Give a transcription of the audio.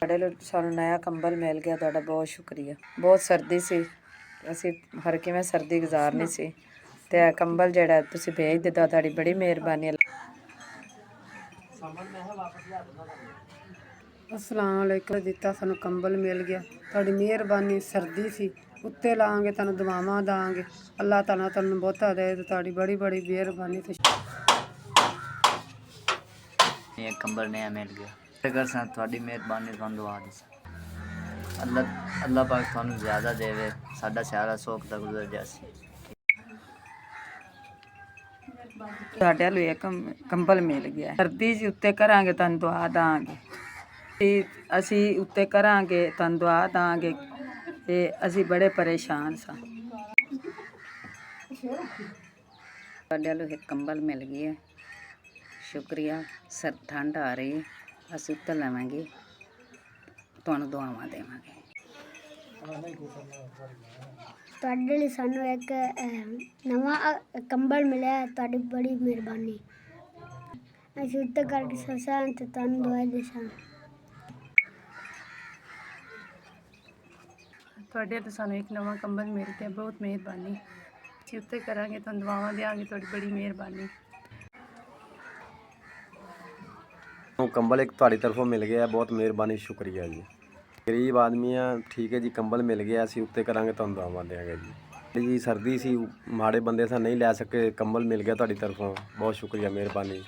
ਸਾਡੇ ਲਈ ਸਾਨੂੰ ਨया ਕੰਬਲ ਮਿਲ ਗਿਆ, ਤੁਹਾਡਾ ਬਹੁਤ ਸ਼ੁਕਰੀਆ। ਬਹੁਤ ਸਰਦੀ ਸੀ, ਅਸੀਂ ਹਰ ਕਿਵੇਂ ਸਰਦੀ ਗੁਜ਼ਾਰਨੀ ਸੀ, ਤੇ ਇਹ ਕੰਬਲ ਜਿਹੜਾ ਤੁਸੀਂ ਭੇਜ ਦਿੱਤਾ, ਤੁਹਾਡੀ ਬੜੀ ਮਿਹਰਬਾਨੀ। अस्सलाम वालेकुम। ਦਿੱਤਾ ਸਾਨੂੰ ਕੰਬਲ ਮਿਲ ਗਿਆ, ਤੁਹਾਡੀ ਮਿਹਰਬਾਨੀ। ਸਰਦੀ ਸੀ, ਉੱਤੇ ਲਾਂਗੇ ਤੁਹਾਨੂੰ ਦੁਆਵਾਂ ਦਾਂਗੇ। ਅੱਲਾਹ ਤਾਲਾ ਤੁਹਾਨੂੰ ਬਹੁਤਾ ਦੇ, ਤੁਹਾਡੀ ਬੜੀ ਬੜੀ ਮਿਹਰਬਾਨੀ। ये कंबल नया मिल गया, अगर सा थोड़ी मेहरबानी तुहानू दुआ दी अल्लाह पाक तुहानू ज़्यादा देवे, साडा सारा सौख दा गुजर जासी। ਸਾਡੇ ਲਈ ਇੱਕ ਕੰਬਲ ਮਿਲ ਗਿਆ। ਸਰਦੀ ਜੀ ਉੱਤੇ ਕਰਾਂਗੇ ਤੁਹਾਨੂੰ ਦੁਆ ਦਾਂਗੇ, ਅਸੀਂ ਉੱਤੇ ਕਰਾਂਗੇ ਤੁਹਾਨੂੰ ਦੁਆ ਦਾਂਗੇ, ਤੇ ਅਸੀਂ ਬੜੇ ਪਰੇਸ਼ਾਨ ਸਾਂ। ਸਾਡੇ ਲਈ ਇੱਕ ਕੰਬਲ ਮਿਲ ਗਿਆ, ਸ਼ੁਕਰੀਆ। ਸਰ ਠੰਡ ਆ ਰਹੀ, ਅਸੀਂ ਉੱਤੇ ਲਵਾਂਗੇ, ਤੁਹਾਨੂੰ ਦੁਆਵਾਂ ਦੇਵਾਂਗੇ। ਤੁਹਾਡੇ ਲਈ ਸਾਨੂੰ ਇੱਕ ਨਵਾਂ ਕੰਬਲ ਮਿਲਿਆ, ਤੁਹਾਡੀ ਬੜੀ ਮਿਹਰਬਾਨੀ। ਅਸੀਂ ਉੱਤੇ ਕਰਕੇ ਸਸਾਂ ਤੇ ਤੁਹਾਨੂੰ ਦੁਆ ਦੇਸਾਂ। ਤੁਹਾਡੇ ਤੋਂ ਸਾਨੂੰ ਇੱਕ ਨਵਾਂ ਕੰਬਲ ਮਿਲ ਗਿਆ, ਬਹੁਤ ਮਿਹਰਬਾਨੀ। ਅਸੀਂ ਉੱਤੇ ਕਰਾਂਗੇ ਤੁਹਾਨੂੰ ਦੁਆਵਾਂ ਦੇਵਾਂਗੇ, ਤੁਹਾਡੀ ਬੜੀ ਮਿਹਰਬਾਨੀ। कंबल एक ਤੁਹਾਡੀ ਤਰਫੋਂ ਮਿਲ ਗਿਆ, ਬਹੁਤ ਮਿਹਰਬਾਨੀ, ਸ਼ੁਕਰੀਆ ਜੀ। ਗਰੀਬ ਆਦਮੀ ਆ, ਠੀਕ ਹੈ ਜੀ। ਕੰਬਲ ਮਿਲ ਗਿਆ, ਅਸੀਂ ਉੱਤੇ ਕਰਾਂਗੇ, ਤੁਹਾਨੂੰ ਦੁਆਵਾਂ ਦੇਵਾਂਗੇ ਜੀ। ਸਰਦੀ ਸੀ, ਮਾੜੇ ਬੰਦੇ ਸਾਂ, ਨਹੀਂ ਲੈ ਸਕੇ, ਕੰਬਲ ਮਿਲ ਗਿਆ ਤੁਹਾਡੀ ਤਰਫੋਂ, ਬਹੁਤ ਸ਼ੁਕਰੀਆ, ਮਿਹਰਬਾਨੀ।